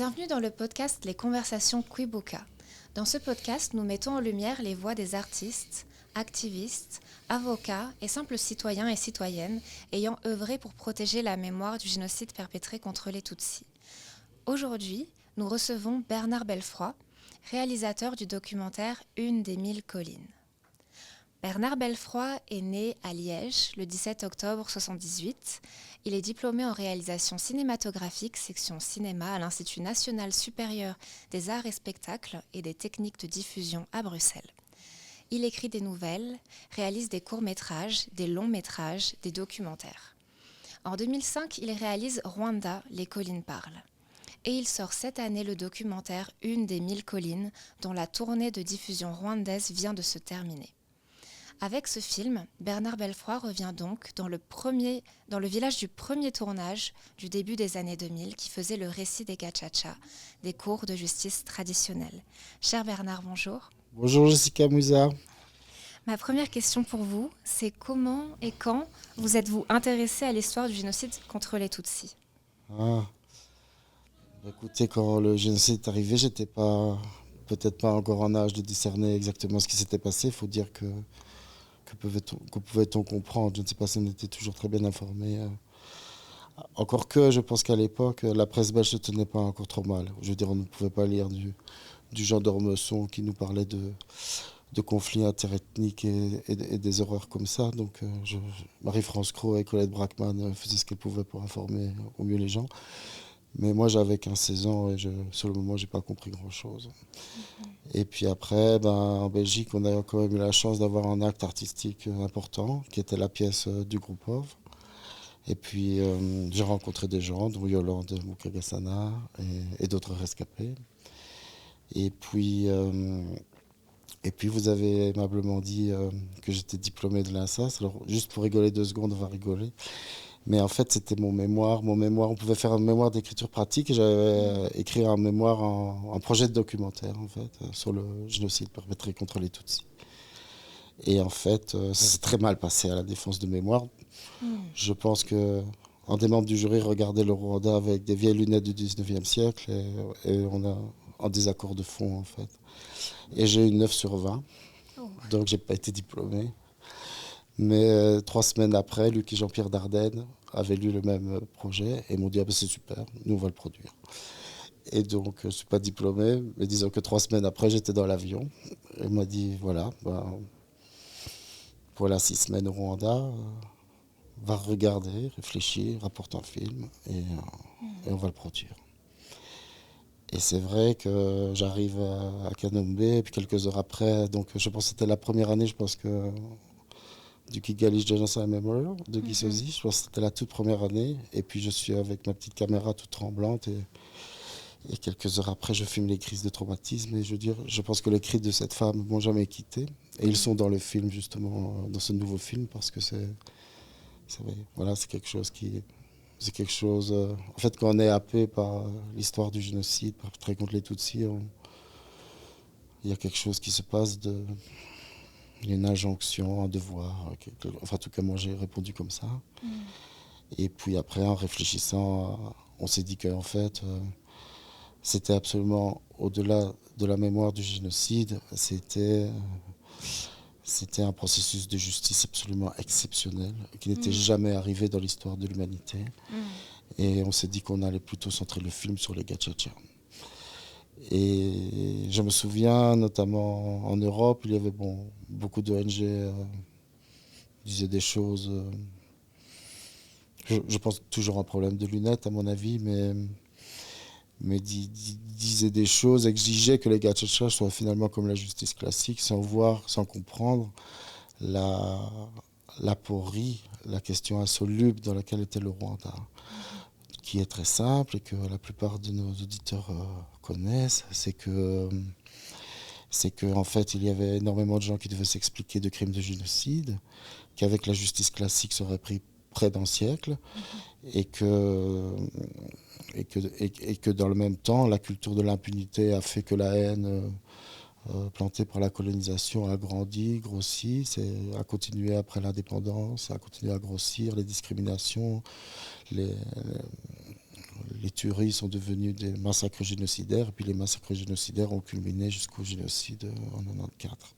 Bienvenue dans le podcast Les Conversations Kwibuka. Dans ce podcast, nous mettons en lumière les voix des artistes, activistes, avocats et simples citoyens et citoyennes ayant œuvré pour protéger la mémoire du génocide perpétré contre les Tutsis. Aujourd'hui, nous recevons Bernard Belfroy, réalisateur du documentaire Une des 1000 collines. Bernard Belfroy est né à Liège le 17 octobre 1978. Il est diplômé en réalisation cinématographique, section cinéma à l'Institut national supérieur des arts et spectacles et des techniques de diffusion à Bruxelles. Il écrit des nouvelles, réalise des courts-métrages, des longs-métrages, des documentaires. En 2005, il réalise Rwanda, les collines parlent. Et il sort cette année le documentaire Une des 1000 collines, dont la tournée de diffusion rwandaise vient de se terminer. Avec ce film, Bernard Belfroy revient donc dans le village du premier tournage du début des années 2000 qui faisait le récit des Gacaca, des cours de justice traditionnels. Cher Bernard, bonjour. Bonjour Jessica Mouza. Ma première question pour vous, c'est comment et quand vous êtes-vous intéressé à l'histoire du génocide contre les Tutsis ? Écoutez, quand le génocide est arrivé, j'étais peut-être pas encore en âge de discerner exactement ce qui s'était passé. Il faut dire que pouvait-on comprendre. Je ne sais pas si on était toujours très bien informés. Encore que, je pense qu'à l'époque, la presse belge ne tenait pas encore trop mal. Je veux dire, on ne pouvait pas lire du genre d'Ormesson qui nous parlait de conflits interethniques et des horreurs comme ça. Donc, Marie-France Cros et Colette Brackman faisaient ce qu'elles pouvaient pour informer au mieux les gens. Mais moi, j'avais 15-16 ans et sur le moment, je n'ai pas compris grand-chose. Et puis après, en Belgique, on a quand même eu la chance d'avoir un acte artistique important, qui était la pièce du groupe OV. Et puis, j'ai rencontré des gens, dont Yolande Mukagassana et d'autres rescapés. Et puis, vous avez aimablement dit que j'étais diplômé de l'INSAS. Alors, juste pour rigoler 2 secondes, on va rigoler. Mais en fait, c'était mon mémoire. On pouvait faire un mémoire d'écriture pratique et j'avais écrit un mémoire, un projet de documentaire, en fait, sur le génocide perpétré contre les Tutsis. Et en fait, ça s'est très mal passé à la défense de mémoire. Je pense qu'un des membres du jury regardait le Rwanda avec des vieilles lunettes du 19e siècle et on a un désaccord de fond, en fait. Et j'ai eu 9 sur 20, donc j'ai pas été diplômé. Mais 3 semaines après, Luc et Jean-Pierre Dardenne avaient lu le même projet et m'ont dit c'est super, nous on va le produire. Et donc je ne suis pas diplômé, mais disons que 3 semaines après, j'étais dans l'avion. Et m'a dit voilà 6 semaines au Rwanda, va regarder, réfléchir, rapporte un film et on va le produire. Et c'est vrai que j'arrive à Kanombe, et puis quelques heures après, donc je pense que c'était la première année, je pense que du Kigali Genocide Memorial de Guy Sozy. Je pense que c'était la toute première année. Et puis je suis avec ma petite caméra toute tremblante. Et quelques heures après, je filme les crises de traumatisme. Et je pense que les cris de cette femme ne m'ont jamais quitté. Et ils sont dans le film, justement, dans ce nouveau film, parce que c'est quelque chose qui... C'est quelque chose... en fait, quand on est happé par l'histoire du génocide perpétré contre les Tutsis, il y a quelque chose qui se passe Il y a une injonction, un devoir. En tout cas, moi, j'ai répondu comme ça. Et puis après, en réfléchissant, on s'est dit qu'en fait, c'était absolument au-delà de la mémoire du génocide. C'était un processus de justice absolument exceptionnel, qui n'était jamais arrivé dans l'histoire de l'humanité. Et on s'est dit qu'on allait plutôt centrer le film sur les Gacaca. Et je me souviens, notamment en Europe, il y avait beaucoup d'ONG disaient des choses. Je pense toujours un problème de lunettes, à mon avis, mais disaient des choses, exigeaient que les Gacaca soient finalement comme la justice classique, sans voir, sans comprendre l'aporie, la question insoluble dans laquelle était le Rwanda. Qui est très simple et que la plupart de nos auditeurs connaissent, c'est que en fait il y avait énormément de gens qui devaient s'expliquer de crimes de génocide, qu'avec la justice classique ça aurait pris près d'un siècle, et que dans le même temps la culture de l'impunité a fait que la haine plantée par la colonisation a grandi, grossi, a continué après l'indépendance, a continué à grossir, les discriminations, les tueries sont devenues des massacres génocidaires, et puis les massacres génocidaires ont culminé jusqu'au génocide en 1994.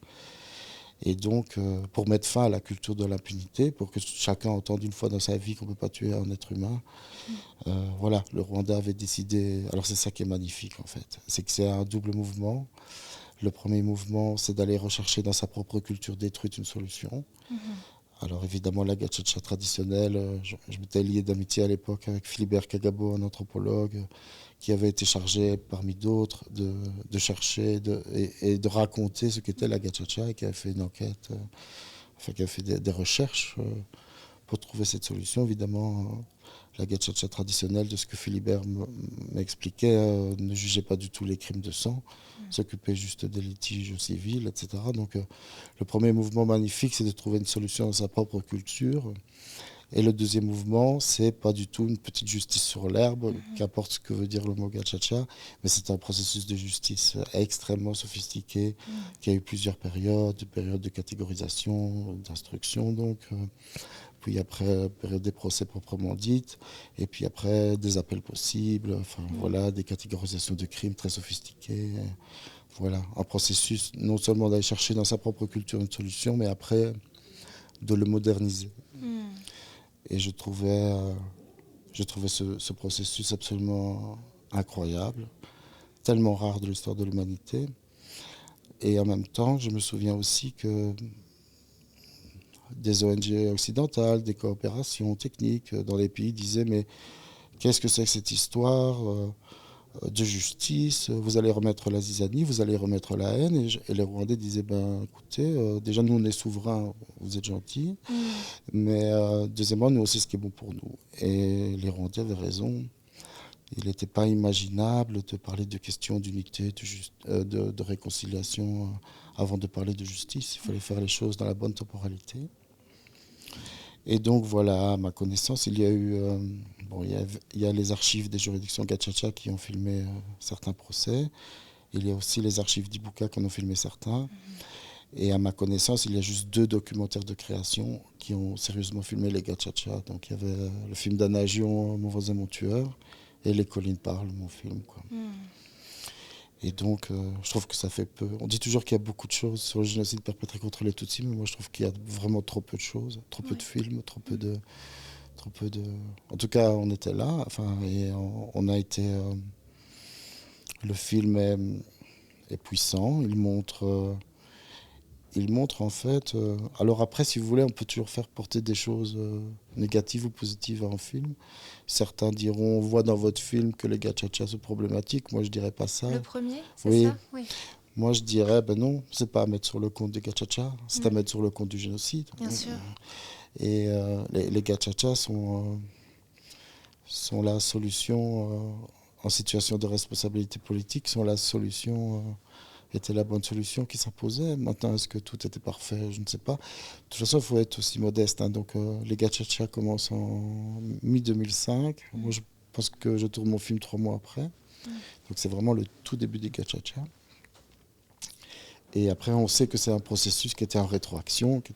Et donc, pour mettre fin à la culture de l'impunité, pour que chacun entende une fois dans sa vie qu'on ne peut pas tuer un être humain, voilà, le Rwanda avait décidé. Alors c'est ça qui est magnifique en fait, c'est que c'est un double mouvement. Le premier mouvement, c'est d'aller rechercher dans sa propre culture détruite une solution. Alors évidemment, la gachacha traditionnelle, je m'étais lié d'amitié à l'époque avec Philibert Kagabo, un anthropologue, qui avait été chargé parmi d'autres de chercher et de raconter ce qu'était la gachacha et qui avait fait une enquête, enfin qui a fait des recherches pour trouver cette solution. Évidemment, la gachacha traditionnelle, de ce que Philibert m'expliquait, ne jugeait pas du tout les crimes de sang, s'occupait juste des litiges civils, etc. Donc le premier mouvement magnifique, c'est de trouver une solution dans sa propre culture. Et le deuxième mouvement, c'est pas du tout une petite justice sur l'herbe, qu'importe ce que veut dire le mot gachacha, mais c'est un processus de justice extrêmement sophistiqué, qui a eu plusieurs périodes de catégorisation, d'instruction, donc. Puis après, période des procès proprement dites, et puis après, des appels possibles, enfin voilà, des catégorisations de crimes très sophistiquées. Voilà, un processus non seulement d'aller chercher dans sa propre culture une solution, mais après, de le moderniser. Et je trouvais ce processus absolument incroyable, tellement rare de l'histoire de l'humanité. Et en même temps, je me souviens aussi que des ONG occidentales, des coopérations techniques dans les pays disaient mais qu'est-ce que c'est que cette histoire de justice? Vous allez remettre la zizanie, vous allez remettre la haine. Et les Rwandais disaient ben écoutez, déjà nous on est souverains, vous êtes gentils, mais deuxièmement nous aussi ce qui est bon pour nous. Et les Rwandais avaient raison. Il n'était pas imaginable de parler de questions d'unité, de réconciliation avant de parler de justice. Il fallait faire les choses dans la bonne temporalité. Et donc voilà, à ma connaissance, il y a eu, il y a les archives des juridictions Gachacha qui ont filmé certains procès. Il y a aussi les archives d'Ibuka qui en ont filmé certains. Et à ma connaissance, il y a juste 2 documentaires de création qui ont sérieusement filmé les Gachacha. Donc il y avait le film d'Anna Gion, Mon voisin, mon tueur, et Les collines parlent, mon film, quoi. Et donc, je trouve que ça fait peu. On dit toujours qu'il y a beaucoup de choses sur le génocide perpétré contre les Tutsis, mais moi je trouve qu'il y a vraiment trop peu de choses, trop peu de films, trop peu de... En tout cas, on était là, enfin, et on a été... Le film est puissant, il montre en fait... alors après, si vous voulez, on peut toujours faire porter des choses négatives ou positives à un film. Certains diront, on voit dans votre film que les gachacha sont problématiques. Moi, je dirais pas ça. Le premier, c'est Oui. ça? Oui. Moi, je dirais, ben non, c'est pas à mettre sur le compte des gachacha, c'est à mettre sur le compte du génocide. Bien sûr. Et les gachacha sont la solution en situation de responsabilité politique, sont la solution... était la bonne solution qui s'imposait. Maintenant, est-ce que tout était parfait? Je ne sais pas. De toute façon, il faut être aussi modeste. Hein. Donc, les gachacha commencent en mi-2005. Moi, je pense que je tourne mon film 3 mois après. Donc, c'est vraiment le tout début des gachacha. Et après, on sait que c'est un processus qui était en rétroaction, qui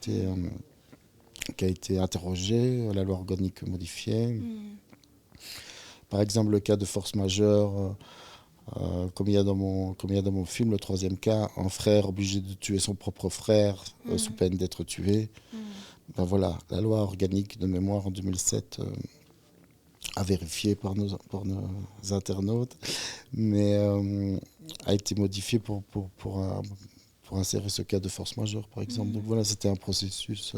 a été interrogé, la loi organique modifiée. Par exemple, le cas de force majeure... comme il y a dans mon film, le 3e cas, un frère obligé de tuer son propre frère sous peine d'être tué. Ben voilà, la loi organique de mémoire en 2007 a vérifié par nos internautes, mais a été modifiée pour insérer ce cas de force majeure, par exemple. Donc voilà, c'était un processus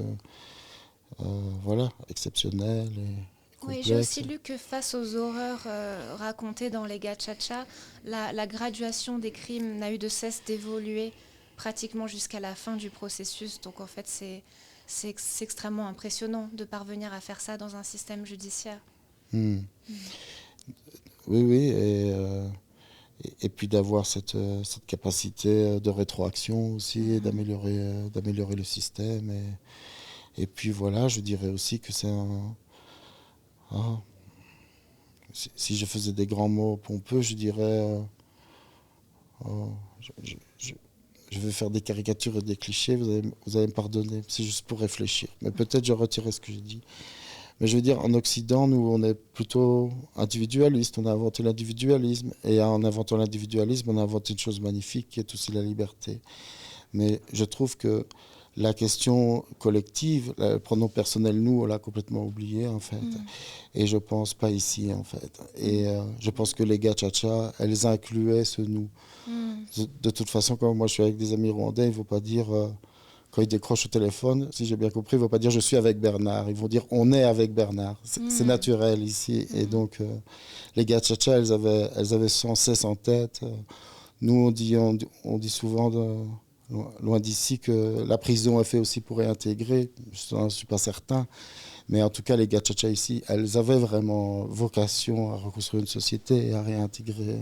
voilà, exceptionnel et oui, complexe. j'ai aussi lu que face aux horreurs racontées dans les gachacha, la graduation des crimes n'a eu de cesse d'évoluer pratiquement jusqu'à la fin du processus. Donc en fait, c'est extrêmement impressionnant de parvenir à faire ça dans un système judiciaire. Oui, et puis d'avoir cette capacité de rétroaction aussi, et d'améliorer le système. Et puis voilà, je dirais aussi que c'est un... si je faisais des grands mots pompeux, je dirais... je vais faire des caricatures et des clichés, vous allez me pardonner, c'est juste pour réfléchir. Mais peut-être je retirerai ce que j'ai dit. Mais je veux dire, en Occident, nous, on est plutôt individualiste. On a inventé l'individualisme. Et en inventant l'individualisme, on a inventé une chose magnifique qui est aussi la liberté. Mais je trouve que la question collective, le pronom personnel, nous, on l'a complètement oublié, en fait. Et je pense pas ici, en fait. Et je pense que les gachacha, elles incluaient ce nous. De toute façon, quand moi je suis avec des amis rwandais, ils ne vont pas dire, quand ils décrochent au téléphone, si j'ai bien compris, ils ne vont pas dire je suis avec Bernard. Ils vont dire on est avec Bernard. C'est naturel ici. Et donc, les gachacha, elles avaient sans cesse en tête. Nous, on dit souvent, loin d'ici, que la prison est faite aussi pour réintégrer. Je ne suis pas certain. Mais en tout cas, les gachacha ici, elles avaient vraiment vocation à reconstruire une société et à réintégrer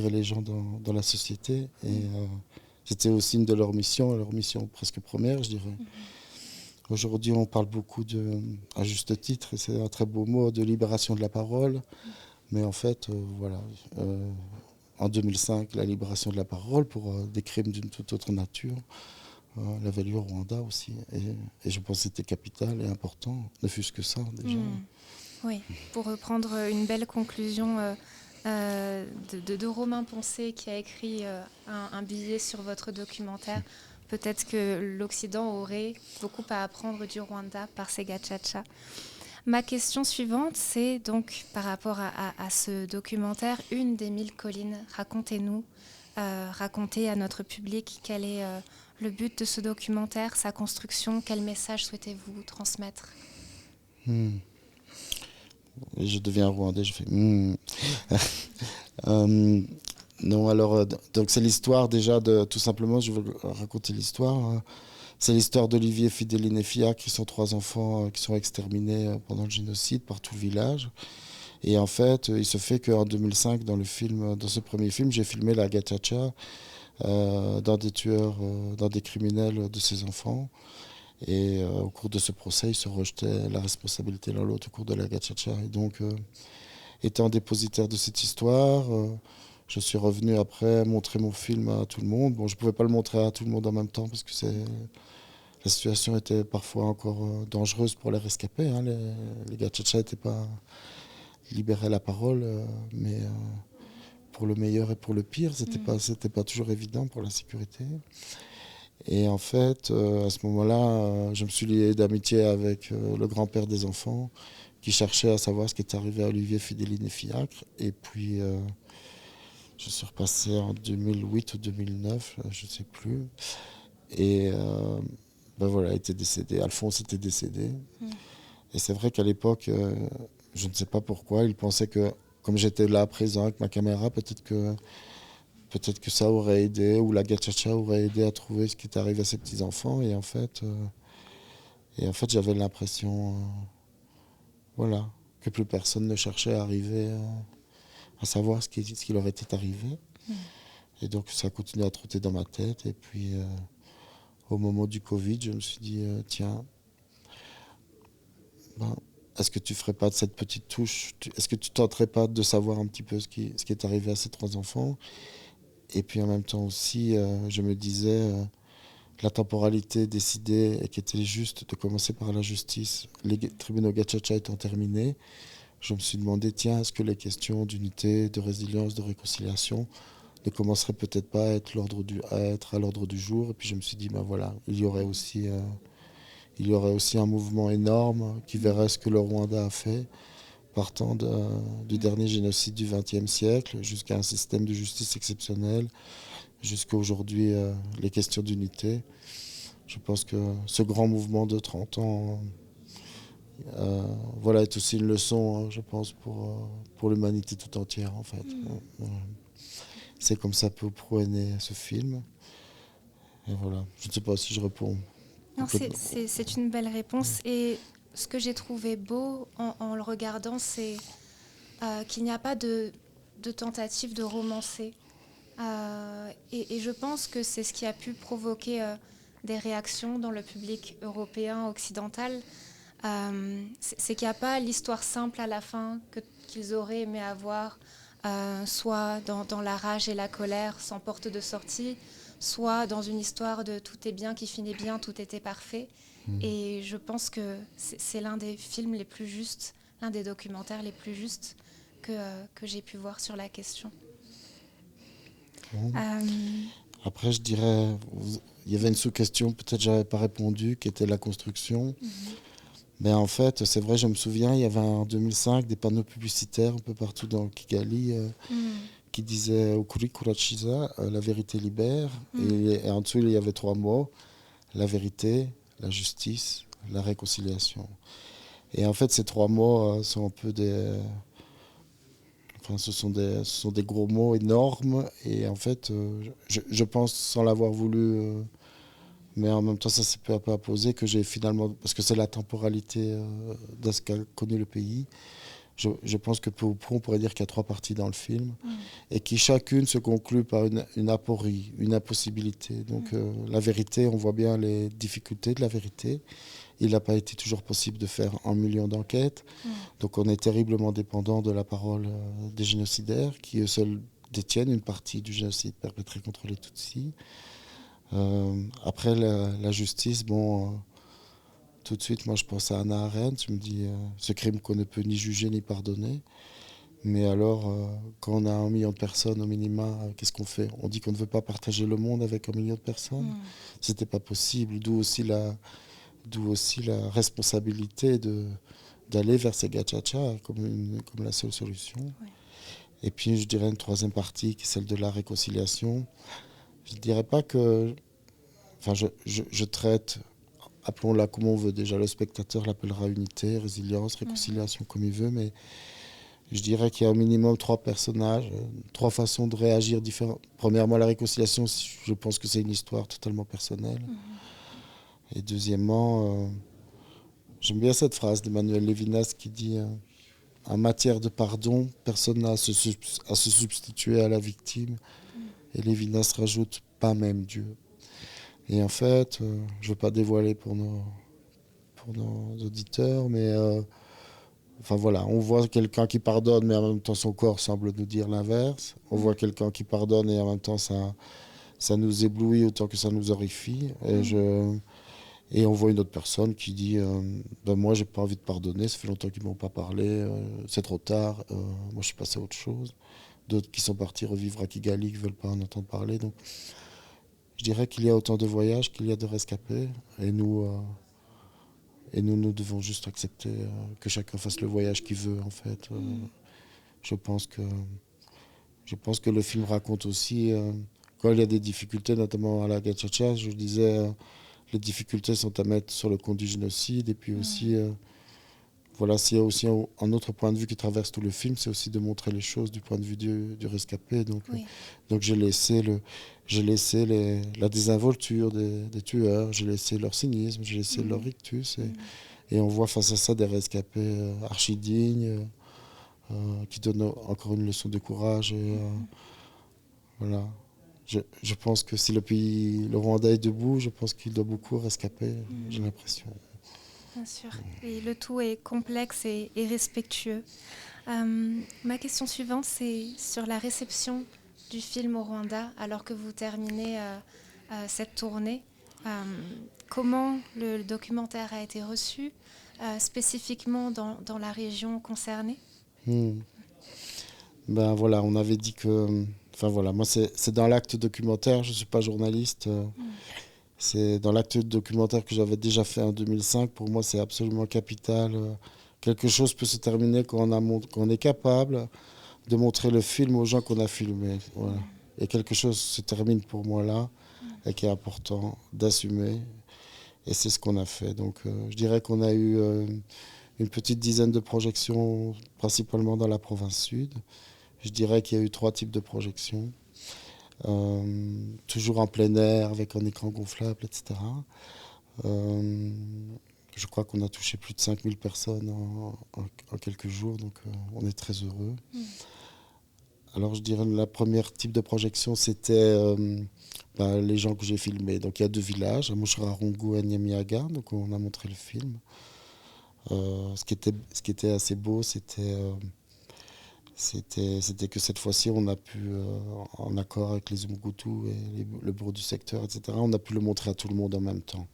les gens dans la société. Et c'était aussi une de leurs missions, leur mission presque première, je dirais. Aujourd'hui, on parle beaucoup, à juste titre, et c'est un très beau mot, de libération de la parole. Mais en fait, voilà. En 2005, la libération de la parole pour des crimes d'une toute autre nature, l'avait lieu au Rwanda aussi. Et je pense que c'était capital et important, ne fût-ce que ça déjà. Oui, pour reprendre une belle conclusion de Romain Poncet qui a écrit un billet sur votre documentaire, peut-être que l'Occident aurait beaucoup à apprendre du Rwanda par ses gachacha. Ma question suivante, c'est donc par rapport à ce documentaire, Une des 1000 collines. Racontez-nous, racontez à notre public quel est le but de ce documentaire, sa construction, quel message souhaitez-vous transmettre? Je deviens rwandais, je fais non, alors, donc c'est l'histoire déjà de, tout simplement, je veux raconter l'histoire. Hein. C'est l'histoire d'Olivier, Fidéline et Fia, qui sont 3 enfants qui sont exterminés pendant le génocide par tout le village. Et en fait, il se fait qu'en 2005, dans ce premier film, j'ai filmé la gachacha dans des tueurs, dans des criminels de ces enfants. Et au cours de ce procès, ils se rejetaient la responsabilité l'un l'autre au cours de la gachacha. Et donc, étant dépositaire de cette histoire, je suis revenu après montrer mon film à tout le monde. Bon, je ne pouvais pas le montrer à tout le monde en même temps parce que la situation était parfois encore dangereuse pour les rescapés. Hein. Les gachacha n'étaient pas libérés à la parole, mais pour le meilleur et pour le pire, c'était pas toujours évident pour la sécurité. Et en fait, à ce moment-là, je me suis lié d'amitié avec le grand-père des enfants qui cherchait à savoir ce qui était arrivé à Olivier, Fidéline et Fiacre. Et puis, je suis repassé en 2008 ou 2009, je ne sais plus. Et ben voilà, il était décédé. Alphonse était décédé. Et c'est vrai qu'à l'époque, je ne sais pas pourquoi, il pensait que, comme j'étais là présent avec ma caméra, peut-être que ça aurait aidé, ou la gachacha aurait aidé à trouver ce qui est arrivé à ces petits-enfants. Et en fait, j'avais l'impression voilà, que plus personne ne cherchait à arriver à savoir ce qui leur était arrivé. Et donc ça a continué à trotter dans ma tête. Et puis au moment du Covid, je me suis dit, tiens, est-ce que tu ferais pas de cette petite touche, est-ce que tu tenterais pas de savoir un petit peu ce qui est arrivé à ces 3 enfants? Et puis en même temps aussi, je me disais, la temporalité décidée et qui était juste de commencer par la justice, les tribunaux gachacha étant terminés, je me suis demandé, tiens, est-ce que les questions d'unité, de résilience, de réconciliation ne commenceraient peut-être pas à être à l'ordre du jour? Et puis je me suis dit, ben voilà, il y aurait aussi un mouvement énorme qui verrait ce que le Rwanda a fait, partant du dernier génocide du XXe siècle jusqu'à un système de justice exceptionnel, jusqu'à aujourd'hui les questions d'unité. Je pense que ce grand mouvement de 30 ans voilà, est aussi une leçon, je pense, pour l'humanité tout entière, en fait. C'est comme ça pour est né ce film. Et voilà, je ne sais pas si je réponds. Non, c'est une belle réponse. Et ce que j'ai trouvé beau en le regardant, c'est qu'il n'y a pas de tentative de romancer. Et je pense que c'est ce qui a pu provoquer des réactions dans le public européen, occidental. C'est qu'il n'y a pas l'histoire simple à la fin qu'ils auraient aimé avoir, soit dans la rage et la colère sans porte de sortie, soit dans une histoire de tout est bien qui finit bien, tout était parfait. Et je pense que c'est l'un des films les plus justes, l'un des documentaires les plus justes que j'ai pu voir sur la question. Bon. Euh, Après, je dirais, il y avait une sous-question, peut-être j'avais pas répondu, qui était la construction. Mais en fait, c'est vrai, je me souviens, il y avait en 2005 des panneaux publicitaires un peu partout dans Kigali qui disaient Ukuri Kurachiza, la vérité libère. Et en dessous, il y avait 3 mots, la vérité, la justice, la réconciliation. Et en fait, ces 3 mots sont un peu des... Enfin, ce sont des gros mots énormes. Et en fait, je pense, sans l'avoir voulu, mais en même temps, ça s'est peu à peu imposé, que j'ai finalement, parce que c'est la temporalité de ce qu'a connu le pays, je pense que peu ou prou, on pourrait dire qu'il y a 3 parties dans le film, et qui chacune se conclut par une aporie, une impossibilité. Donc la vérité, on voit bien les difficultés de la vérité. Il n'a pas été toujours possible de faire 1 million d'enquêtes. Donc on est terriblement dépendant de la parole des génocidaires, qui eux seuls détiennent une partie du génocide perpétré contre les Tutsis. Après la justice, bon, tout de suite, moi je pense à Hannah Arendt. Je me dis, ce crime qu'on ne peut ni juger ni pardonner. Mais alors, quand on a 1 million de personnes au minima, qu'est-ce qu'on fait? On dit qu'on ne veut pas partager le monde avec 1 million de personnes. C'était pas possible. D'où aussi la responsabilité d'aller vers ces gachachas comme la seule solution. Oui. Et puis, je dirais une 3e partie, qui est celle de la réconciliation. Je ne dirais pas que... Enfin, je traite, appelons-la comme on veut. Déjà, le spectateur l'appellera unité, résilience, réconciliation, comme il veut, mais je dirais qu'il y a au minimum 3 personnages, 3 façons de réagir différentes. Premièrement, la réconciliation, je pense que c'est une histoire totalement personnelle. Et deuxièmement, j'aime bien cette phrase d'Emmanuel Lévinas qui dit en matière de pardon, personne n'a à se substituer à la victime. Et Lévinas rajoute pas même Dieu. Et en fait, je ne veux pas dévoiler pour nos auditeurs, mais enfin voilà, on voit quelqu'un qui pardonne, mais en même temps son corps semble nous dire l'inverse. On voit quelqu'un qui pardonne et en même temps ça nous éblouit autant que ça nous horrifie. Et on voit une autre personne qui dit ben moi j'ai pas envie de pardonner, ça fait longtemps qu'ils m'ont pas parlé, c'est trop tard, moi je suis passé à autre chose. D'autres qui sont partis revivre à Kigali, qui veulent pas en entendre parler. Donc je dirais qu'il y a autant de voyages qu'il y a de rescapés, et nous devons juste accepter que chacun fasse le voyage qu'il veut en fait. Je pense que le film raconte aussi quand il y a des difficultés, notamment à la Gachacha, je disais. Les difficultés sont à mettre sur le compte du génocide. Et puis aussi, voilà, s'il y a aussi un autre point de vue qui traverse tout le film, c'est aussi de montrer les choses du point de vue du rescapé. Donc j'ai laissé, la désinvolture des tueurs, j'ai laissé leur cynisme, j'ai laissé leur rictus. Et on voit face à ça des rescapés archi-dignes, qui donnent encore une leçon de courage. Et voilà. Je pense que si le Rwanda est debout, je pense qu'il doit beaucoup rescaper, j'ai l'impression. Bien sûr. Et le tout est complexe et respectueux. Ma question suivante, c'est sur la réception du film au Rwanda, alors que vous terminez cette tournée. Comment le documentaire a été reçu, spécifiquement dans la région concernée? Ben voilà, on avait dit que... Enfin voilà, moi c'est dans l'acte documentaire, je ne suis pas journaliste. C'est dans l'acte documentaire que j'avais déjà fait en 2005. Pour moi, c'est absolument capital. Quelque chose peut se terminer quand on est capable de montrer le film aux gens qu'on a filmés. Voilà. Et quelque chose se termine pour moi là, et qui est important d'assumer. Et c'est ce qu'on a fait. Donc je dirais qu'on a eu une petite dizaine de projections, principalement dans la province sud. Je dirais qu'il y a eu 3 types de projections. Toujours en plein air, avec un écran gonflable, etc. Je crois qu'on a touché plus de 5000 personnes en quelques jours, donc on est très heureux. Alors je dirais la première type de projection, c'était les gens que j'ai filmés. Donc il y a 2 villages, à Mouchrarongo et à Nyamiaga, donc on a montré le film. Ce qui était assez beau, c'était C'était que cette fois-ci, on a pu, en accord avec les Umbutu et le bureau du secteur, etc., on a pu le montrer à tout le monde en même temps.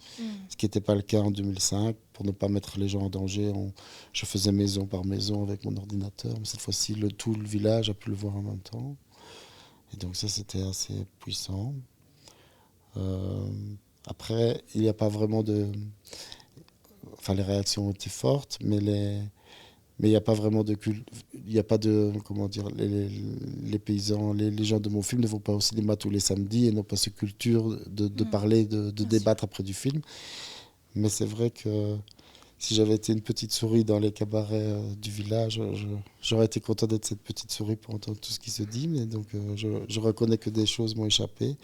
Ce qui n'était pas le cas en 2005. Pour ne pas mettre les gens en danger, je faisais maison par maison avec mon ordinateur. Mais cette fois-ci, tout le village a pu le voir en même temps. Et donc ça, c'était assez puissant. Après, il n'y a pas vraiment de... Enfin, les réactions ont été fortes, mais il n'y a pas vraiment de il n'y a pas de, comment dire, les paysans, les gens de mon film ne vont pas au cinéma tous les samedis et n'ont pas cette culture de parler, de débattre après du film. Mais c'est vrai que si j'avais été une petite souris dans les cabarets du village, j'aurais été content d'être cette petite souris pour entendre tout ce qui se dit. Mais donc, je reconnais que des choses m'ont échappé.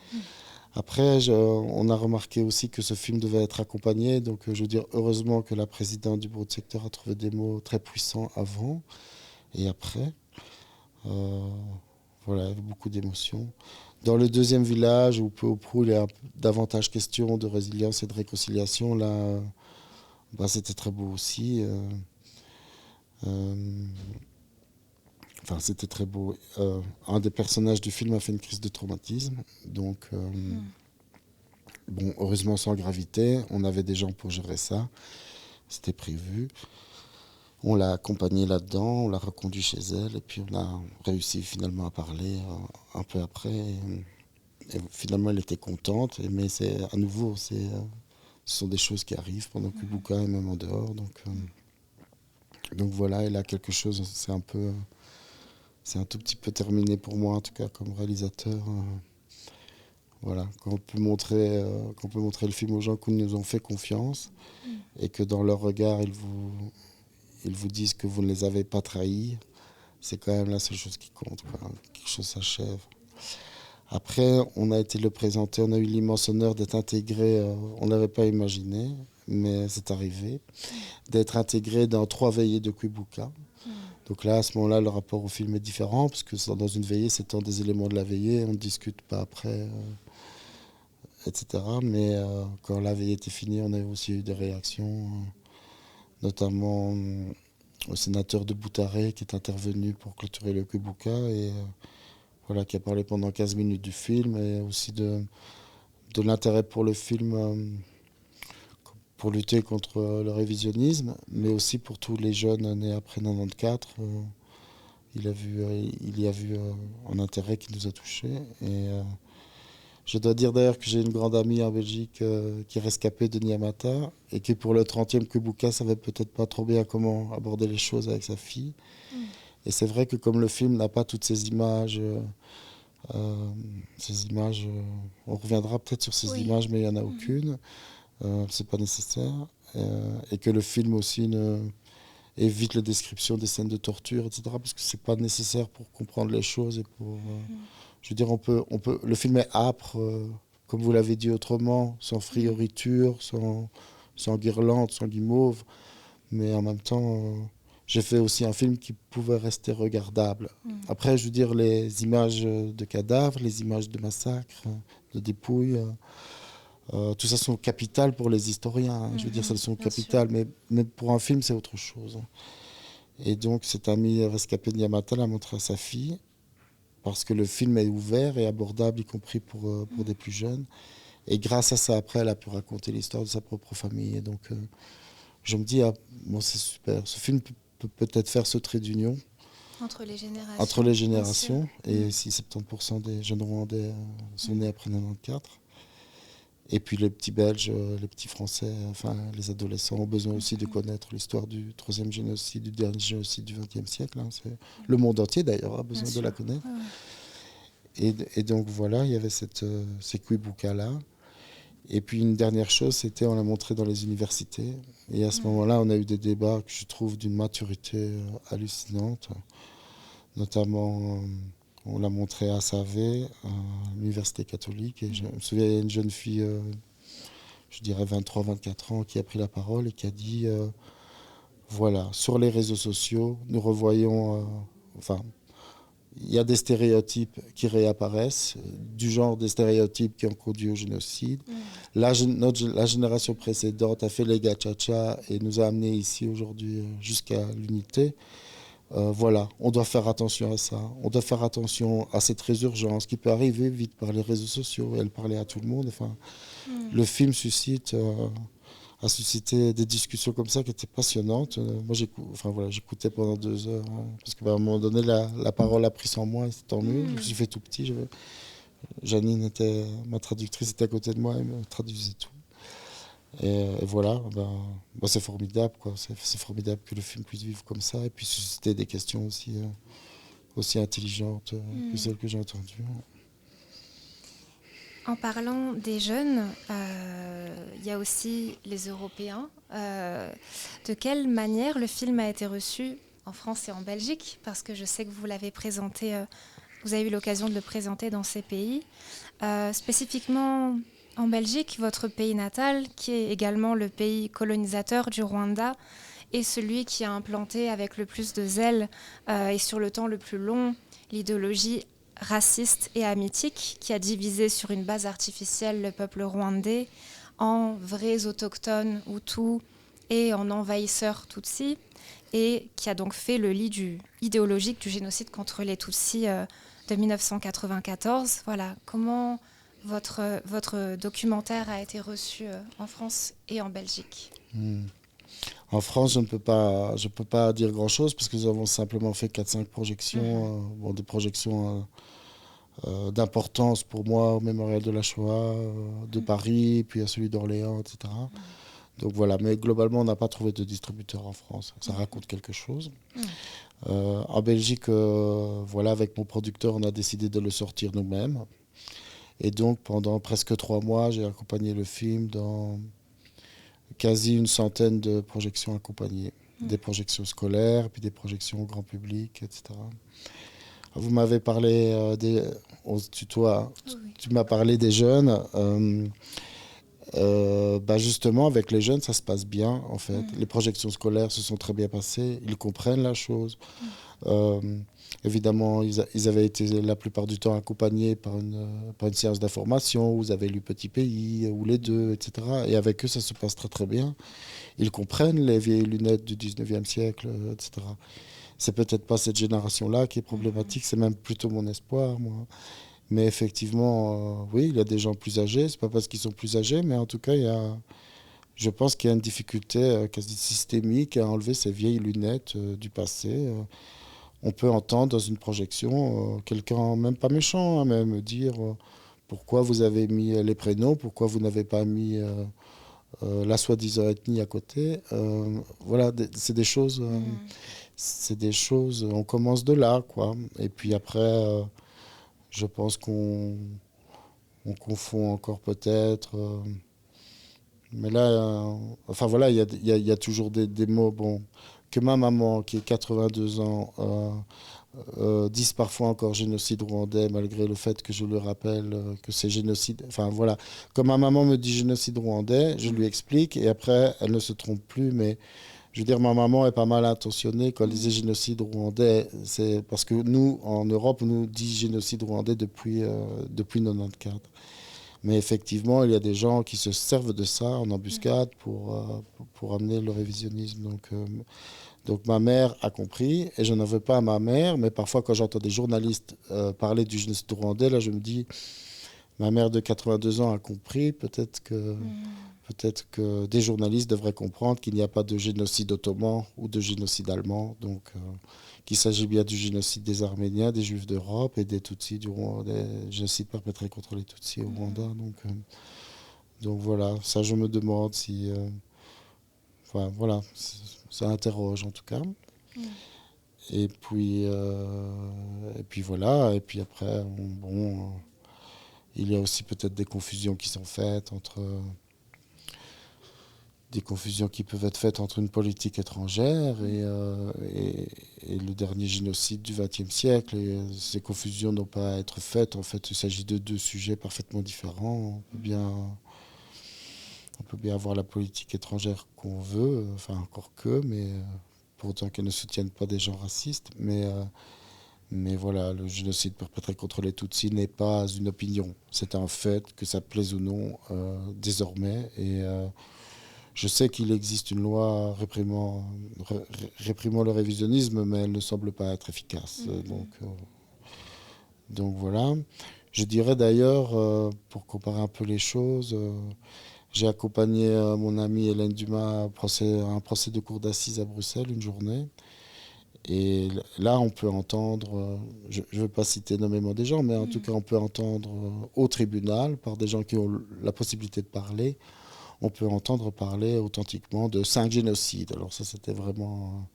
Après, on a remarqué aussi que ce film devait être accompagné. Donc, je veux dire, heureusement que la présidente du bureau de secteur a trouvé des mots très puissants avant et après. Voilà, il y avait beaucoup d'émotions. Dans le deuxième village, où peu ou prou, il y a davantage question de résilience et de réconciliation, là, bah, c'était très beau aussi. Enfin, c'était très beau. Un des personnages du film a fait une crise de traumatisme. Donc, bon, heureusement sans gravité. On avait des gens pour gérer ça. C'était prévu. On l'a accompagnée là-dedans, on l'a reconduit chez elle. Et puis, on a réussi finalement à parler un peu après. Et finalement, elle était contente. Mais c'est à nouveau, ce sont des choses qui arrivent pendant Kubuka et même en dehors. Donc voilà, elle a quelque chose, c'est un tout petit peu terminé pour moi, en tout cas comme réalisateur. Voilà, qu'on peut montrer le film aux gens qui nous ont fait confiance et que dans leur regard, ils vous disent que vous ne les avez pas trahis. C'est quand même la seule chose qui compte, quoi. Quelque chose s'achève. Après, on a été le présenter, on a eu l'immense honneur d'être intégré, on n'avait pas imaginé, mais c'est arrivé, d'être intégré dans 3 veillées de Kubuka. Donc là, à ce moment-là, le rapport au film est différent, parce que dans une veillée, c'est des éléments de la veillée, on ne discute pas après, etc. Mais quand la veillée était finie, on a aussi eu des réactions, notamment au sénateur de Boutaré qui est intervenu pour clôturer le Kubuka et voilà, qui a parlé pendant 15 minutes du film et aussi de l'intérêt pour le film pour lutter contre le révisionnisme, mais aussi pour tous les jeunes nés après 94. Il y a vu un intérêt qui nous a touchés. Et je dois dire d'ailleurs que j'ai une grande amie en Belgique qui est rescapée de Nyamata et qui pour le 30e Kubuka savait peut-être pas trop bien comment aborder les choses avec sa fille. Et c'est vrai que comme le film n'a pas toutes ces images, on reviendra peut-être sur ces images, mais il n'y en a aucune. C'est pas nécessaire. Et que le film aussi évite la description des scènes de torture, etc. Parce que c'est pas nécessaire pour comprendre les choses et pour. Je veux dire, le film est âpre, comme vous l'avez dit autrement, sans frioriture, sans guirlande, sans guimauve. Mais en même temps, j'ai fait aussi un film qui pouvait rester regardable. Après, je veux dire, les images de cadavres, les images de massacres, de dépouilles, tout ça sont capitales pour les historiens. Je veux dire, ça sont capitales, mais pour un film, c'est autre chose. Et donc, cet ami rescapé de Yamata l'a montré à sa fille, parce que le film est ouvert et abordable, y compris pour des plus jeunes. Et grâce à ça, après, elle a pu raconter l'histoire de sa propre famille. Et donc, je me dis, bon, c'est super. Ce film peut peut-être faire ce trait d'union entre les générations. Entre les générations. Et si 70% des jeunes Rwandais sont nés après 94. Et puis les petits Belges, les petits Français, enfin les adolescents ont besoin aussi de connaître l'histoire du 3e génocide, du dernier génocide du XXe siècle. Hein. Le monde entier d'ailleurs a besoin de la connaître. Et donc voilà, il y avait ces Kuibuka-là. Et puis une dernière chose, c'était on l'a montré dans les universités. Et à ce moment-là, on a eu des débats que je trouve d'une maturité hallucinante. Notamment, on l'a montré à Savé, à l'université catholique. Et je me souviens, il y a une jeune fille, je dirais 23-24 ans, qui a pris la parole et qui a dit, voilà, sur les réseaux sociaux, nous revoyons, il y a des stéréotypes qui réapparaissent, du genre des stéréotypes qui ont conduit au génocide. La génération précédente a fait les gachacha et nous a amenés ici aujourd'hui jusqu'à l'unité. Voilà, on doit faire attention à ça. On doit faire attention à cette résurgence qui peut arriver vite par les réseaux sociaux. Elle parlait à tout le monde. Enfin, le film a suscité des discussions comme ça qui étaient passionnantes. Moi, j'écoutais pendant 2 heures, hein, parce qu'à un moment donné, la parole a pris sans moi, et c'est tant mieux. Je me suis fait tout petit. Janine ma traductrice était à côté de moi, elle me traduisait tout. Et voilà, c'est formidable, quoi. C'est formidable que le film puisse vivre comme ça et puis susciter des questions aussi intelligentes que celles que j'ai entendues. En parlant des jeunes, il y a aussi les Européens. De quelle manière le film a été reçu en France et en Belgique? Parce que je sais que vous l'avez présenté, vous avez eu l'occasion de le présenter dans ces pays. Spécifiquement en Belgique, votre pays natal, qui est également le pays colonisateur du Rwanda, est celui qui a implanté avec le plus de zèle et sur le temps le plus long l'idéologie raciste et amitique qui a divisé sur une base artificielle le peuple rwandais en vrais autochtones Hutus et en envahisseurs Tutsis, et qui a donc fait le lit idéologique du génocide contre les Tutsis de 1994. Voilà, comment votre documentaire a été reçu en France et en Belgique? En France, je ne peux pas dire grand-chose parce que nous avons simplement fait 4-5 projections, des projections d'importance pour moi au Mémorial de la Shoah de Paris, puis à celui d'Orléans, etc. Donc voilà, mais globalement, on n'a pas trouvé de distributeur en France. Ça raconte quelque chose. En Belgique, voilà, avec mon producteur, on a décidé de le sortir nous-mêmes. Et donc, pendant presque 3 mois, j'ai accompagné le film dans quasi une centaine de projections accompagnées. Des projections scolaires, puis des projections au grand public, etc. Vous m'avez parlé on se tutoie, tu m'as parlé des jeunes. Justement, avec les jeunes, ça se passe bien, en fait. Les projections scolaires se sont très bien passées. Ils comprennent la chose. Évidemment, ils avaient été la plupart du temps accompagnés par une séance d'information où vous avez lu Petit Pays, ou les deux, etc. Et avec eux, ça se passe très très bien. Ils comprennent les vieilles lunettes du 19e siècle, etc. C'est peut-être pas cette génération-là qui est problématique, c'est même plutôt mon espoir, moi. Mais effectivement, oui, il y a des gens plus âgés. C'est pas parce qu'ils sont plus âgés, mais en tout cas, je pense qu'il y a une difficulté quasi systémique à enlever ces vieilles lunettes du passé. On peut entendre dans une projection quelqu'un, même pas méchant, hein, mais me dire pourquoi vous avez mis les prénoms, pourquoi vous n'avez pas mis la soi-disant ethnie à côté. Voilà, c'est des choses. On commence de là, quoi. Et puis après, je pense qu'on confond encore peut-être. Mais là, enfin voilà, il y a toujours des mots, bon, que ma maman, qui est 82 ans, disent parfois encore génocide rwandais, malgré le fait que je lui rappelle que c'est génocide. Enfin voilà, quand ma maman me dit génocide rwandais, je lui explique, et après, elle ne se trompe plus, mais je veux dire, ma maman est pas mal intentionnée quand elle disait génocide rwandais. C'est parce que nous, en Europe, on nous dit génocide rwandais depuis 94. Mais effectivement, il y a des gens qui se servent de ça en embuscade pour amener le révisionnisme. Donc ma mère a compris, et je n'en veux pas à ma mère, mais parfois quand j'entends des journalistes parler du génocide rwandais, là je me dis, ma mère de 82 ans a compris, peut-être que des journalistes devraient comprendre qu'il n'y a pas de génocide ottoman ou de génocide allemand, donc qu'il s'agit bien du génocide des Arméniens, des Juifs d'Europe et des Tutsis du Rwanda, des génocides perpétrés contre les Tutsis au Rwanda. Donc voilà, ça je me demande si... enfin voilà, ça interroge en tout cas. Et puis voilà, et puis après, il y a aussi peut-être des confusions qui sont faites des confusions qui peuvent être faites entre une politique étrangère et le dernier génocide du XXe siècle. Et ces confusions n'ont pas à être faites. En fait, il s'agit de 2 sujets parfaitement différents. On peut bien avoir la politique étrangère qu'on veut, enfin encore que, mais pour autant qu'elle ne soutienne pas des gens racistes. Mais voilà, le génocide perpétré contre les Tutsis n'est pas une opinion. C'est un fait, que ça plaise ou non, désormais. Je sais qu'il existe une loi réprimant le révisionnisme, mais elle ne semble pas être efficace. Donc voilà. Je dirais d'ailleurs, pour comparer un peu les choses, j'ai accompagné mon amie Hélène Dumas à un procès de cour d'assises à Bruxelles une journée. Et là, on peut entendre, je ne veux pas citer nommément des gens, mais en tout cas, on peut entendre au tribunal, par des gens qui ont la possibilité de parler, on peut entendre parler authentiquement de 5 génocides. Alors ça, c'était vraiment...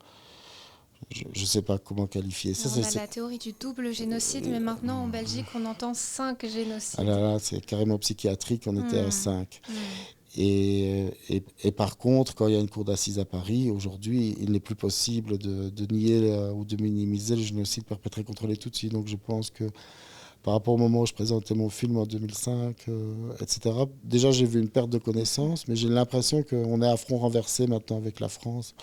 je ne sais pas comment qualifier ça. On a la théorie du double génocide, mais maintenant en Belgique, on entend 5 génocides. Ah là là, c'est carrément psychiatrique, on était à 5. Et par contre, quand il y a une cour d'assises à Paris, aujourd'hui, il n'est plus possible de nier ou de minimiser le génocide perpétré contre les Tutsis. Donc je pense que par rapport au moment où je présentais mon film en 2005, etc., déjà j'ai vu une perte de connaissance, mais j'ai l'impression qu'on est à front renversé maintenant avec la France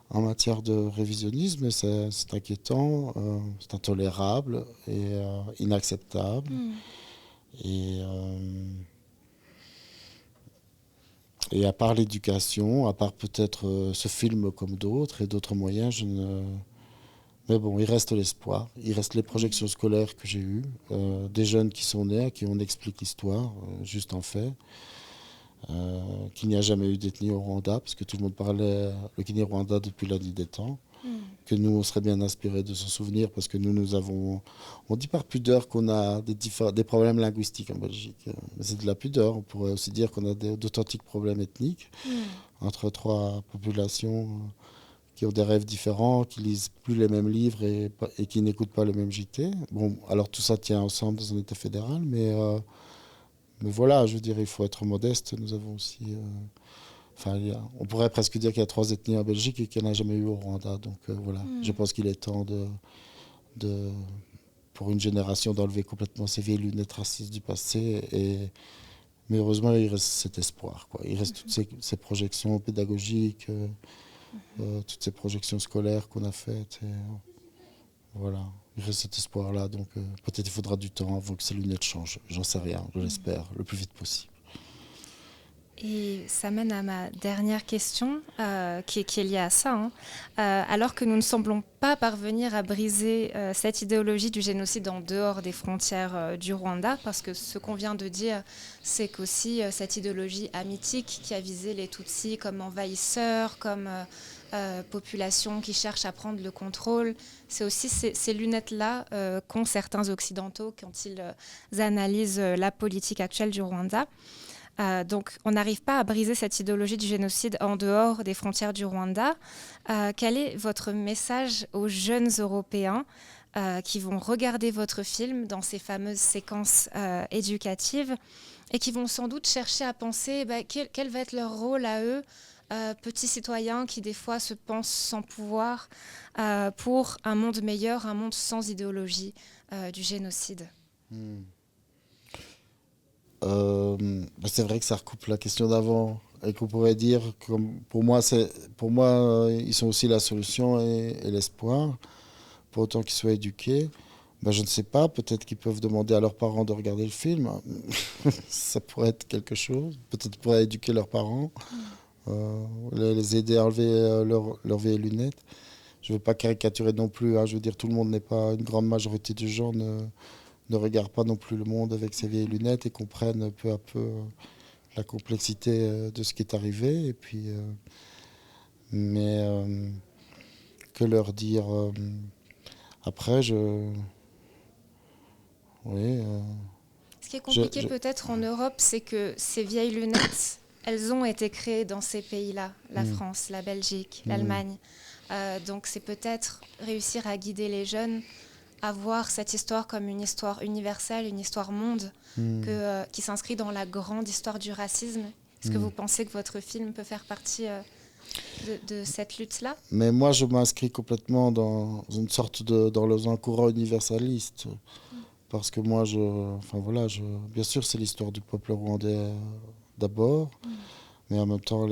en matière de révisionnisme. Et c'est inquiétant, c'est intolérable et inacceptable. Et à part l'éducation, à part peut-être ce film comme d'autres et d'autres moyens, je ne... Mais bon, il reste l'espoir, il reste les projections scolaires que j'ai eues, des jeunes qui sont nés, à qui on explique l'histoire, juste en fait, qu'il n'y a jamais eu d'ethnie au Rwanda, parce que tout le monde parlait le Kinyarwanda depuis la nuit des temps, que nous, on serait bien inspirés de s'en souvenir, parce que nous avons... On dit par pudeur qu'on a des problèmes linguistiques en Belgique, mais c'est de la pudeur. On pourrait aussi dire qu'on a d'authentiques problèmes ethniques entre trois populations qui ont des rêves différents, qui lisent plus les mêmes livres et qui n'écoutent pas le même JT. Bon, alors tout ça tient ensemble dans un État fédéral, mais voilà, je veux dire, il faut être modeste. Nous avons aussi... on pourrait presque dire qu'il y a 3 ethnies en Belgique et qu'il n'y en a jamais eu au Rwanda. Donc voilà, je pense qu'il est temps pour une génération d'enlever complètement ces vieilles lunettes racistes du passé. Mais heureusement, il reste cet espoir, quoi. Il reste toutes ces projections pédagogiques, toutes ces projections scolaires qu'on a faites. Voilà, il reste cet espoir-là. Donc peut-être il faudra du temps avant que ces lunettes changent. J'en sais rien, je l'espère, le plus vite possible. Et ça mène à ma dernière question, qui est liée à ça. Alors que nous ne semblons pas parvenir à briser cette idéologie du génocide en dehors des frontières du Rwanda, parce que ce qu'on vient de dire, c'est qu'aussi cette idéologie hamitique qui a visé les Tutsis comme envahisseurs, comme population qui cherche à prendre le contrôle, c'est aussi ces lunettes-là qu'ont certains Occidentaux quand ils analysent la politique actuelle du Rwanda. Donc, on n'arrive pas à briser cette idéologie du génocide en dehors des frontières du Rwanda. Quel est votre message aux jeunes Européens qui vont regarder votre film dans ces fameuses séquences éducatives et qui vont sans doute chercher à penser quel va être leur rôle à eux, petits citoyens qui des fois se pensent sans pouvoir, pour un monde meilleur, un monde sans idéologie du génocide? C'est vrai que ça recoupe la question d'avant et qu'on pourrait dire que pour moi, ils sont aussi la solution et l'espoir, pour autant qu'ils soient éduqués. Je ne sais pas, peut-être qu'ils peuvent demander à leurs parents de regarder le film. Ça pourrait être quelque chose. Peut-être qu'ils pourraient éduquer leurs parents, les aider à enlever leurs vieilles lunettes. Je ne veux pas caricaturer non plus, hein. Je veux dire, tout le monde n'est pas... Une grande majorité des gens ne regardent pas non plus le monde avec ses vieilles lunettes et comprennent peu à peu la complexité de ce qui est arrivé. Et puis, mais que leur dire après, oui. Ce qui est compliqué peut-être en Europe, c'est que ces vieilles lunettes, elles ont été créées dans ces pays-là, la France, la Belgique, l'Allemagne. Donc c'est peut-être réussir à guider les jeunes à voir cette histoire comme une histoire universelle, une histoire monde, qui s'inscrit dans la grande histoire du racisme. Est-ce que vous pensez que votre film peut faire partie de cette lutte-là? Mais moi, je m'inscris complètement dans une sorte dans un courant universaliste. Parce que moi, bien sûr, c'est l'histoire du peuple rwandais d'abord, mais en même temps,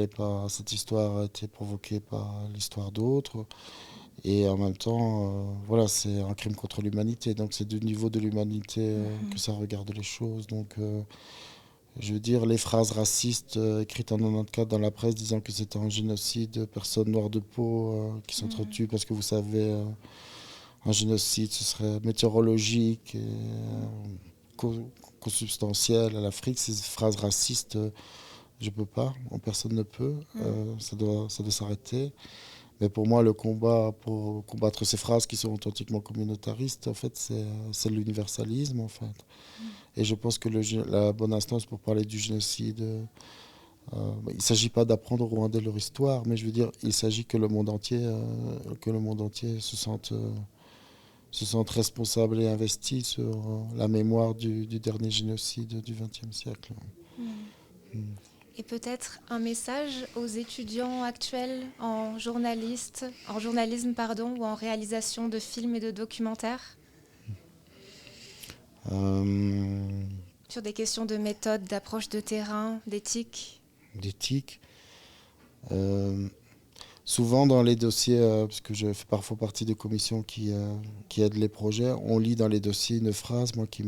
cette histoire a été provoquée par l'histoire d'autres. Et en même temps, c'est un crime contre l'humanité. Donc c'est du niveau de l'humanité que ça regarde les choses. Donc Je veux dire, les phrases racistes écrites en 94 dans la presse disant que c'était un génocide, personnes noires de peau qui s'entretuent parce que vous savez, un génocide, ce serait météorologique et consubstantiel à l'Afrique. Ces phrases racistes, je peux pas, personne ne peut, ça doit s'arrêter. Mais pour moi, le combat pour combattre ces phrases qui sont authentiquement communautaristes, en fait, c'est l'universalisme, en fait. Et je pense que la bonne instance pour parler du génocide, il ne s'agit pas d'apprendre aux Rwandais leur histoire, mais je veux dire, il s'agit que le monde entier se sente responsable et investi sur la mémoire du dernier génocide du XXe siècle. Et peut-être un message aux étudiants actuels en journalisme ou en réalisation de films et de documentaires sur des questions de méthode, d'approche de terrain, d'éthique. D'éthique. Souvent dans les dossiers, parce que je fais parfois partie de commissions qui aident les projets, on lit dans les dossiers une phrase, moi, qui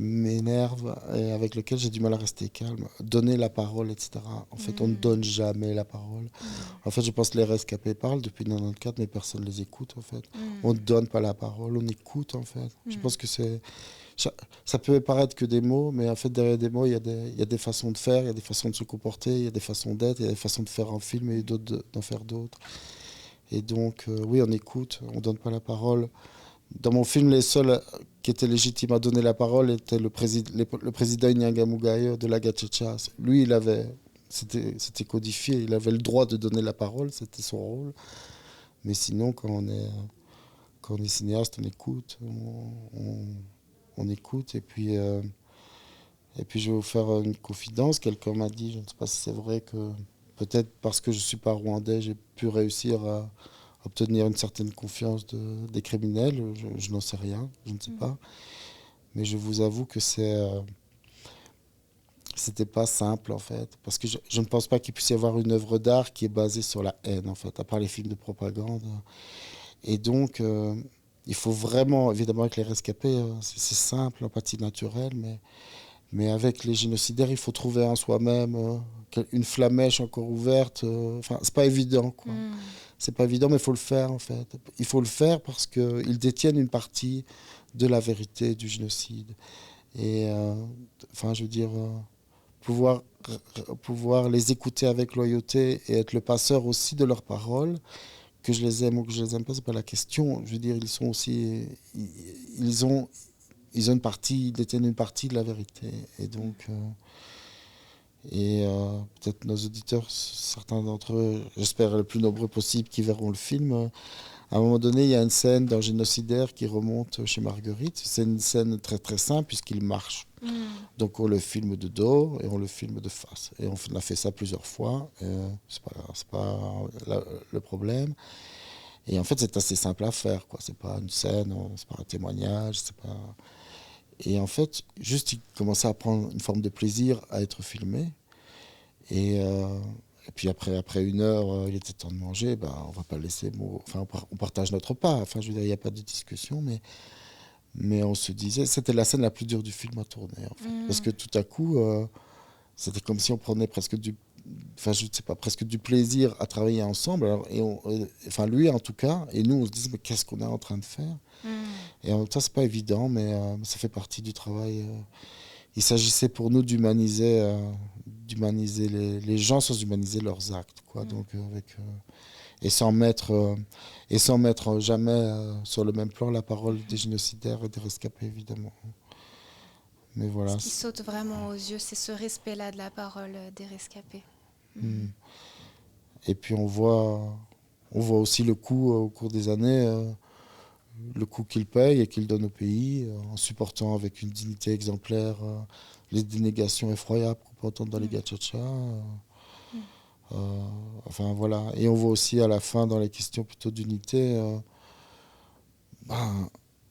m'énerve et avec lequel j'ai du mal à rester calme. Donner la parole, etc. En fait, on ne donne jamais la parole. En fait, je pense que les rescapés parlent depuis 94, mais personne ne les écoute, en fait. On ne donne pas la parole, on écoute, en fait. Je pense que ça peut paraître que des mots, mais en fait, derrière des mots, il y a des façons de faire, il y a des façons de se comporter, il y a des façons d'être, il y a des façons de faire un film et d'autres d'en faire d'autres. Et donc, oui, on écoute, on ne donne pas la parole. Dans mon film, les seuls qui étaient légitimes à donner la parole étaient le président Inyangamugayo de la Gacaca. Lui, c'était codifié, il avait le droit de donner la parole, c'était son rôle. Mais sinon, quand on est cinéaste, on écoute, on écoute. Et puis, je vais vous faire une confidence. Quelqu'un m'a dit, je ne sais pas si c'est vrai, que peut-être parce que je ne suis pas rwandais, j'ai pu réussir à obtenir une certaine confiance des criminels. Je n'en sais rien, je ne sais pas. Mais je vous avoue que c'était pas simple, en fait. Parce que je ne pense pas qu'il puisse y avoir une œuvre d'art qui est basée sur la haine, en fait, à part les films de propagande. Et donc, il faut vraiment, évidemment, avec les rescapés, c'est simple, l'empathie naturelle, mais avec les génocidaires, il faut trouver en soi-même une flamèche encore ouverte. Enfin, c'est pas évident, quoi. C'est pas évident, mais il faut le faire, en fait. Il faut le faire parce qu'ils détiennent une partie de la vérité du génocide. Et, enfin, je veux dire, pouvoir les écouter avec loyauté et être le passeur aussi de leurs paroles, que je les aime ou que je les aime pas, c'est pas la question. Je veux dire, ils sont aussi, ils ont une partie, ils détiennent une partie de la vérité. Et donc, peut-être nos auditeurs, certains d'entre eux, j'espère le plus nombreux possible, qui verront le film. À un moment donné, il y a une scène d'un génocidaire qui remonte chez Marguerite. C'est une scène très très simple puisqu'il marche. Donc on le filme de dos et on le filme de face. Et on a fait ça plusieurs fois. C'est pas le problème. Et en fait, c'est assez simple à faire, quoi. C'est pas une scène, c'est pas un témoignage, c'est pas. Et en fait, juste il commençait à prendre une forme de plaisir à être filmé. Et puis après une heure, il était temps de manger. Ben, on va pas laisser. Enfin, on partage notre repas. Enfin, je veux dire, il n'y a pas de discussion, mais on se disait, c'était la scène la plus dure du film à tourner, en fait. Parce que tout à coup, c'était comme si on prenait presque enfin, je sais pas, presque du plaisir à travailler ensemble. Alors, enfin, lui en tout cas, et nous, on se disait, mais qu'est-ce qu'on est en train de faire? Et en même temps, c'est pas évident, mais ça fait partie du travail. Il s'agissait pour nous d'humaniser les gens sans humaniser leurs actes, quoi. Donc, et sans mettre jamais sur le même plan la parole des génocidaires et des rescapés, évidemment. Mais voilà. Ce qui saute vraiment aux yeux, c'est ce respect-là de la parole des rescapés. Et puis on voit aussi le coût au cours des années, le coût qu'ils payent et qu'ils donnent au pays, en supportant avec une dignité exemplaire les dénégations effroyables qu'on peut entendre dans les Gacaca. Enfin voilà. Et on voit aussi à la fin, dans les questions plutôt d'unité,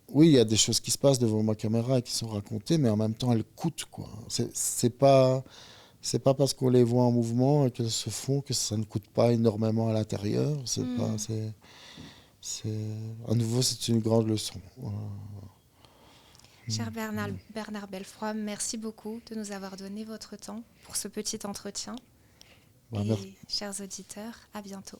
oui, il y a des choses qui se passent devant ma caméra et qui sont racontées, mais en même temps elles coûtent, quoi. C'est pas parce qu'on les voit en mouvement et qu'elles se font que ça ne coûte pas énormément à l'intérieur. À nouveau, c'est une grande leçon. Cher Bernard Belfroy, merci beaucoup de nous avoir donné votre temps pour ce petit entretien. Et chers auditeurs, à bientôt.